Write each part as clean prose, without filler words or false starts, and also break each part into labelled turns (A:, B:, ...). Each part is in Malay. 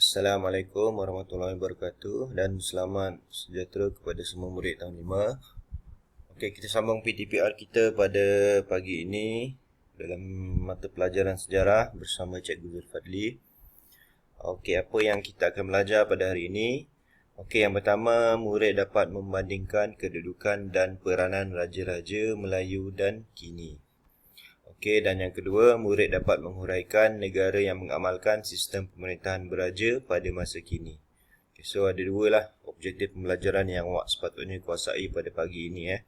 A: Assalamualaikum warahmatullahi wabarakatuh dan selamat sejahtera kepada semua murid tahun 5. Okey, kita sambung PTPR kita pada pagi ini dalam mata pelajaran sejarah bersama Cikgu Zulfadli. Okey, apa yang kita akan belajar pada hari ini? Okey, yang pertama, murid dapat membandingkan kedudukan dan peranan raja-raja Melayu dan kini. Okey, dan yang kedua, murid dapat menghuraikan negara yang mengamalkan sistem pemerintahan beraja pada masa kini. Okay, so ada dua lah objektif pembelajaran yang awak sepatutnya kuasai pada pagi ini.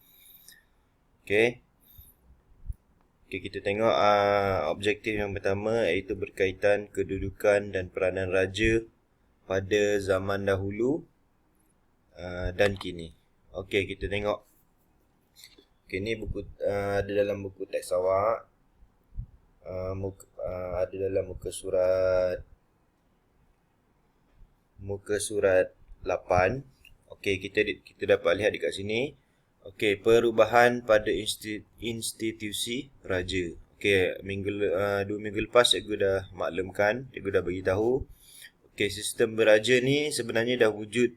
A: Okey. Okey, kita tengok objektif yang pertama, iaitu berkaitan kedudukan dan peranan raja pada zaman dahulu dan kini. Okey, kita tengok. Okey, ni buku ada dalam buku teks awak. Ada dalam muka surat 8. Okey, kita dapat lihat dekat sini. Okey, perubahan pada institusi raja. Okey, 2 minggu lepas cikgu dah maklumkan, cikgu dah bagi tahu. Okey, sistem beraja ni sebenarnya dah wujud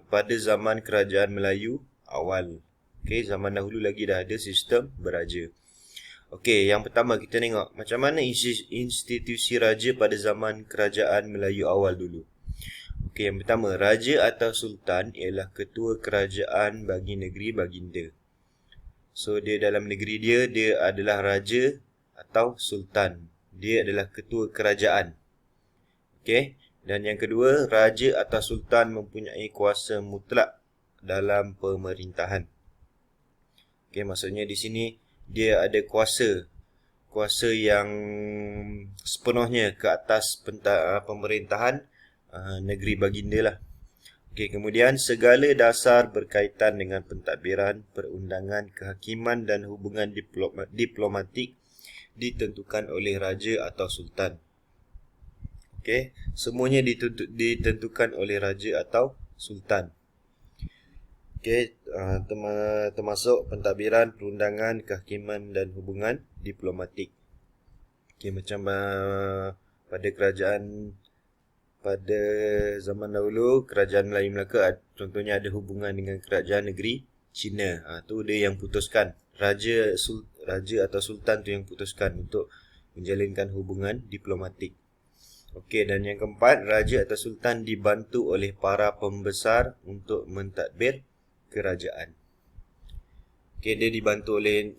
A: pada zaman kerajaan Melayu awal. Okey, zaman dahulu lagi dah ada sistem beraja. Okey, yang pertama kita tengok macam mana institusi raja pada zaman kerajaan Melayu awal dulu. Okey, yang pertama, raja atau sultan ialah ketua kerajaan bagi negeri baginda. So, dia dalam negeri dia adalah raja atau sultan. Dia adalah ketua kerajaan. Okey, dan yang kedua, raja atau sultan mempunyai kuasa mutlak dalam pemerintahan. Okey, maksudnya di sini dia ada kuasa yang sepenuhnya ke atas pemerintahan negeri baginda lah. Okey, kemudian segala dasar berkaitan dengan pentadbiran, perundangan, kehakiman dan hubungan diplomatik ditentukan oleh raja atau sultan. Okey, semuanya ditentukan oleh raja atau sultan. Okey, termasuk pentadbiran, perundangan, kehakiman dan hubungan diplomatik. Okey, macam pada zaman dahulu, kerajaan Melayu Melaka contohnya ada hubungan dengan kerajaan negeri Cina. Tu dia yang putuskan. Raja atau sultan tu yang putuskan untuk menjalinkan hubungan diplomatik. Okey, dan yang keempat, raja atau sultan dibantu oleh para pembesar untuk mentadbir kerajaan. Okey, dia dibantu oleh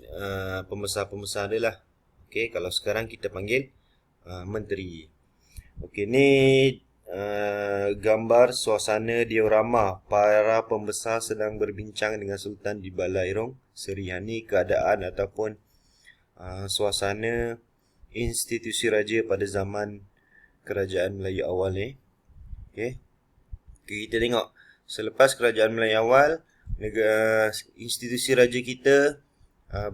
A: pembesar-pembesar dia lah. Okey, kalau sekarang kita panggil menteri. Okey, ni gambar suasana diorama para pembesar sedang berbincang dengan sultan di Balai Rong Seri. Ni keadaan ataupun suasana institusi raja pada zaman kerajaan Melayu awal ni. Okey, kita tengok selepas kerajaan Melayu awal, institusi raja kita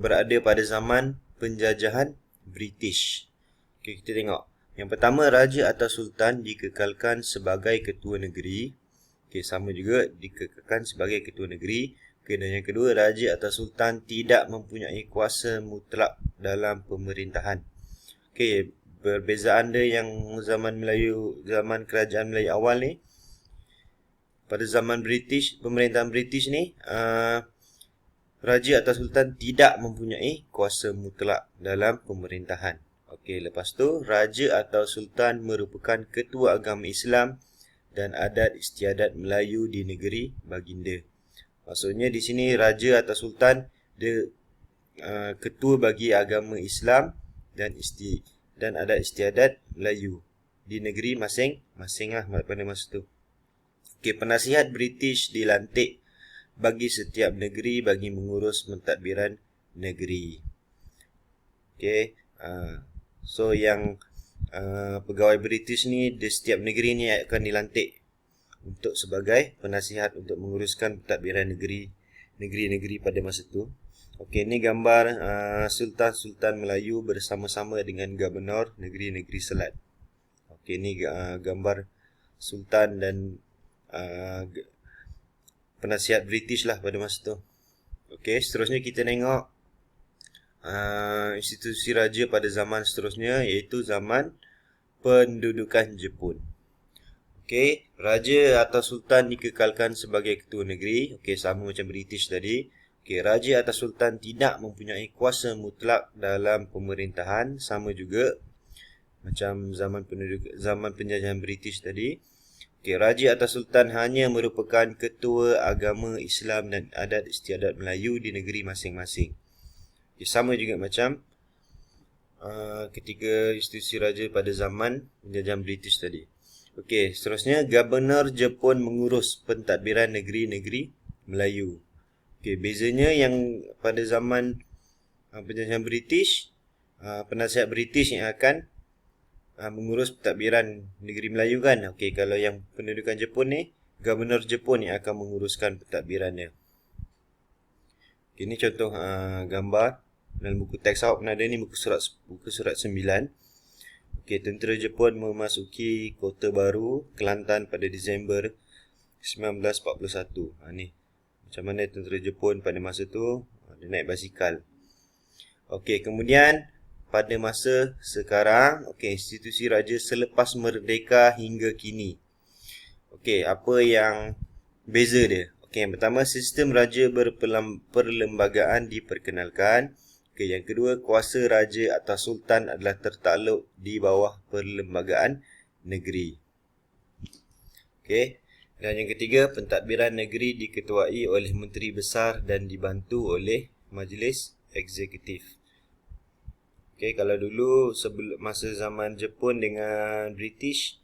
A: berada pada zaman penjajahan British. Okey, kita tengok. Yang pertama, raja atau sultan dikekalkan sebagai ketua negeri. Okey, sama juga dikekalkan sebagai ketua negeri. Okey, dan yang kedua, raja atau sultan tidak mempunyai kuasa mutlak dalam pemerintahan. Okey, perbezaan dia yang zaman kerajaan Melayu awal ni, pada zaman pemerintahan British ni, raja atau sultan tidak mempunyai kuasa mutlak dalam pemerintahan. Okey, lepas tu, raja atau sultan merupakan ketua agama Islam dan adat istiadat Melayu di negeri baginda. Maksudnya di sini raja atau sultan dia ketua bagi agama Islam dan adat istiadat Melayu di negeri masing-masing lah pada masa tu. Okey, penasihat British dilantik bagi setiap negeri bagi mengurus pentadbiran negeri. Okey, so yang pegawai British ni di setiap negeri ni akan dilantik untuk sebagai penasihat untuk menguruskan pentadbiran negeri-negeri pada masa tu. Okey, ni gambar Sultan-Sultan Melayu bersama-sama dengan Gubernur negeri-negeri Selat. Okey, ni gambar Sultan dan penasihat British lah pada masa tu. Okey, seterusnya kita tengok institusi raja pada zaman seterusnya, iaitu zaman pendudukan Jepun. Okey, raja atau sultan dikekalkan sebagai ketua negeri. Okey, sama macam British tadi. Okey, raja atau sultan tidak mempunyai kuasa mutlak dalam pemerintahan, sama juga macam zaman penjajahan British tadi. Okey, raja atau sultan hanya merupakan ketua agama Islam dan adat istiadat Melayu di negeri masing-masing. Okey, sama juga macam ketika institusi raja pada zaman penjajahan British tadi. Okey, seterusnya Gubernur Jepun mengurus pentadbiran negeri-negeri Melayu. Okey, bezanya yang pada zaman penjajahan British, penasihat British yang akan mengurus pentadbiran negeri Melayu kan. Okey, kalau yang pendudukan Jepun ni, Gubernur Jepun yang akan menguruskan pentadbirannya. Okey, ini contoh gambar dalam buku teks awak pernah ada ni, buku surat 9. Okey, tentera Jepun memasuki Kota Baru, Kelantan pada Disember 1941. Ni macam mana tentera Jepun pada masa tu, dia naik basikal. Okey, kemudian pada masa sekarang, okey, institusi raja selepas merdeka hingga kini. Okey, apa yang beza dia? Okey, yang pertama, sistem raja berperlembagaan diperkenalkan. Okey, yang kedua, kuasa raja atau sultan adalah tertakluk di bawah perlembagaan negeri. Okey, dan yang ketiga, pentadbiran negeri diketuai oleh menteri besar dan dibantu oleh majlis eksekutif. Okey, kalau dulu sebelum masa zaman Jepun dengan British,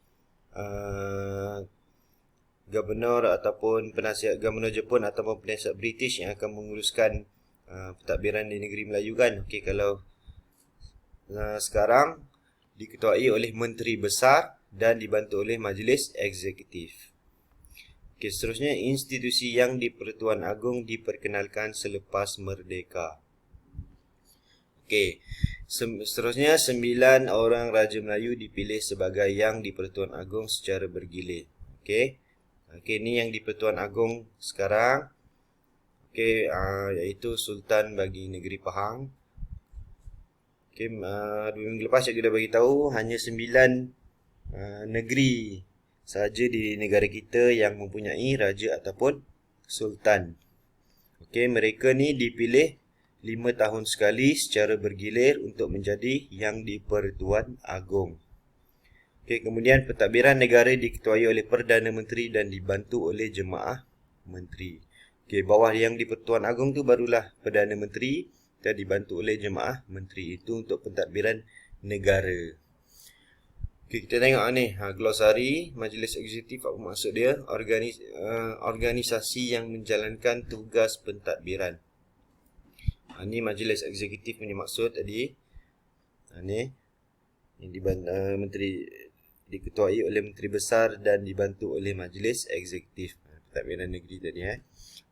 A: gubernur ataupun penasihat gubernur Jepun ataupun penasihat British yang akan menguruskan pentadbiran di negeri Melayu kan. Okey, kalau sekarang diketuai oleh menteri besar dan dibantu oleh majlis eksekutif. Okey, seterusnya institusi yang di-Pertuan Agong diperkenalkan selepas merdeka. Okey, seterusnya 9 orang Raja Melayu dipilih sebagai yang di-Pertuan Agong secara bergilir. Okey. Okey, ni yang di-Pertuan Agong sekarang. Okey, iaitu Sultan bagi negeri Pahang. Okey, 2 minggu lepas saya dah bagi tahu hanya 9 negeri sahaja di negara kita yang mempunyai raja ataupun sultan. Okey, mereka ni dipilih 5 tahun sekali secara bergilir untuk menjadi yang di-Pertuan Agong. Okey, kemudian pentadbiran negara diketuai oleh Perdana Menteri dan dibantu oleh Jemaah Menteri. Okey, bawah yang di-Pertuan Agong tu barulah Perdana Menteri dan dibantu oleh Jemaah Menteri. Itu untuk pentadbiran negara. Okey, kita tengok ni, glosari majlis eksekutif, apa maksud dia? Organisasi yang menjalankan tugas pentadbiran. Ni majlis eksekutif punya maksud tadi. Ni yang menteri diketuai oleh menteri besar dan dibantu oleh majlis eksekutif pentadbiran negeri tadi.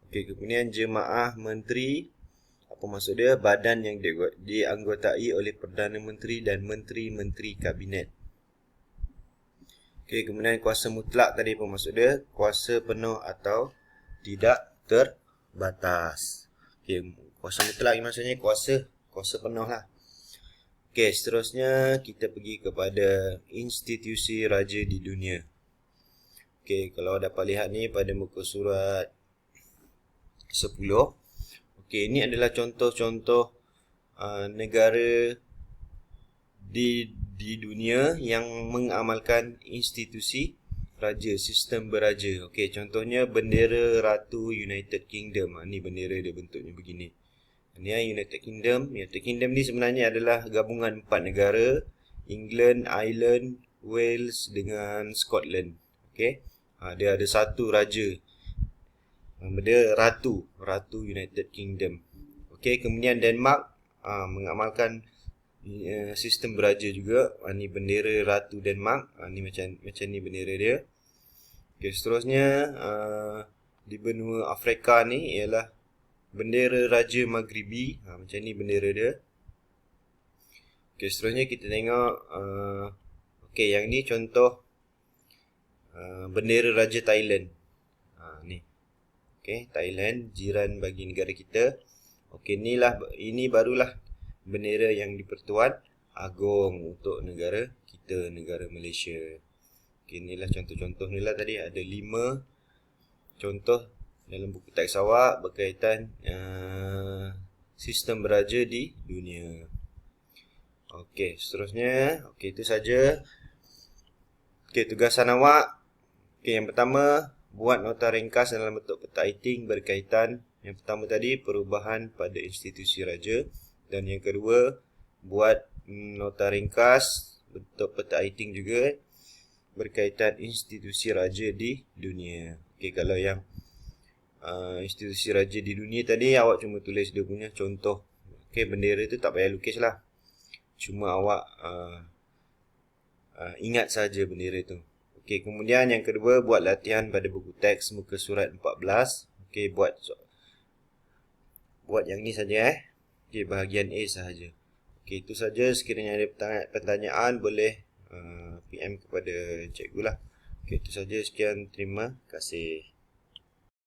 A: Okey, kemudian Jemaah Menteri, apa maksud dia? Badan yang dianggotai oleh Perdana Menteri dan menteri-menteri kabinet. Okey, kemudian kuasa mutlak tadi, apa maksud dia? Kuasa penuh atau tidak terbatas. Okey, kuasa mutlak maksudnya kuasa penuh lah. Okey, seterusnya kita pergi kepada institusi raja di dunia. Okey, kalau dapat lihat ni pada muka surat 10. Okey, ini adalah contoh-contoh negara di dunia yang mengamalkan institusi raja, sistem beraja. Okey, contohnya bendera Ratu United Kingdom. Ni bendera dia bentuknya begini. Ni United Kingdom. United Kingdom ni sebenarnya adalah gabungan 4 negara, England, Ireland, Wales dengan Scotland. Okey. Dia ada satu raja. Dia Ratu United Kingdom. Okey, kemudian Denmark mengamalkan sistem beraja juga. Ni bendera Ratu Denmark. Ni macam ni bendera dia. Okey, seterusnya di benua Afrika ni ialah bendera Raja Maghribi. Macam ni bendera dia. Okey, seterusnya kita tengok okey, yang ni contoh bendera Raja Thailand. Ni. Okey, Thailand jiran bagi negara kita. Okey, ini barulah bendera yang di-Pertuan Agong untuk negara kita. kita negara Malaysia. Okay, inilah contoh-contoh ni lah tadi. Ada 5 contoh dalam buku teks awak berkaitan sistem beraja di dunia. Okey, seterusnya. Okey, itu saja. Okey, tugasan awak. Okey, yang pertama, buat nota ringkas dalam bentuk peta iting berkaitan. Yang pertama tadi, perubahan pada institusi raja. Dan yang kedua, buat nota ringkas bentuk peta iting juga berkaitan institusi raja di dunia. Okey, kalau yang institusi raja di dunia tadi, awak cuma tulis dia punya contoh. Okey, bendera tu tak payah lukis lah. Cuma awak ingat saja bendera tu. Okey, kemudian yang kedua, buat latihan pada buku teks muka surat 14. Okey, buat yang ni saja Okey, bahagian A sahaja. Okey, itu saja. Sekiranya ada pertanyaan boleh PM kepada cikgu lah. Okey, itu saja. Sekian, terima kasih.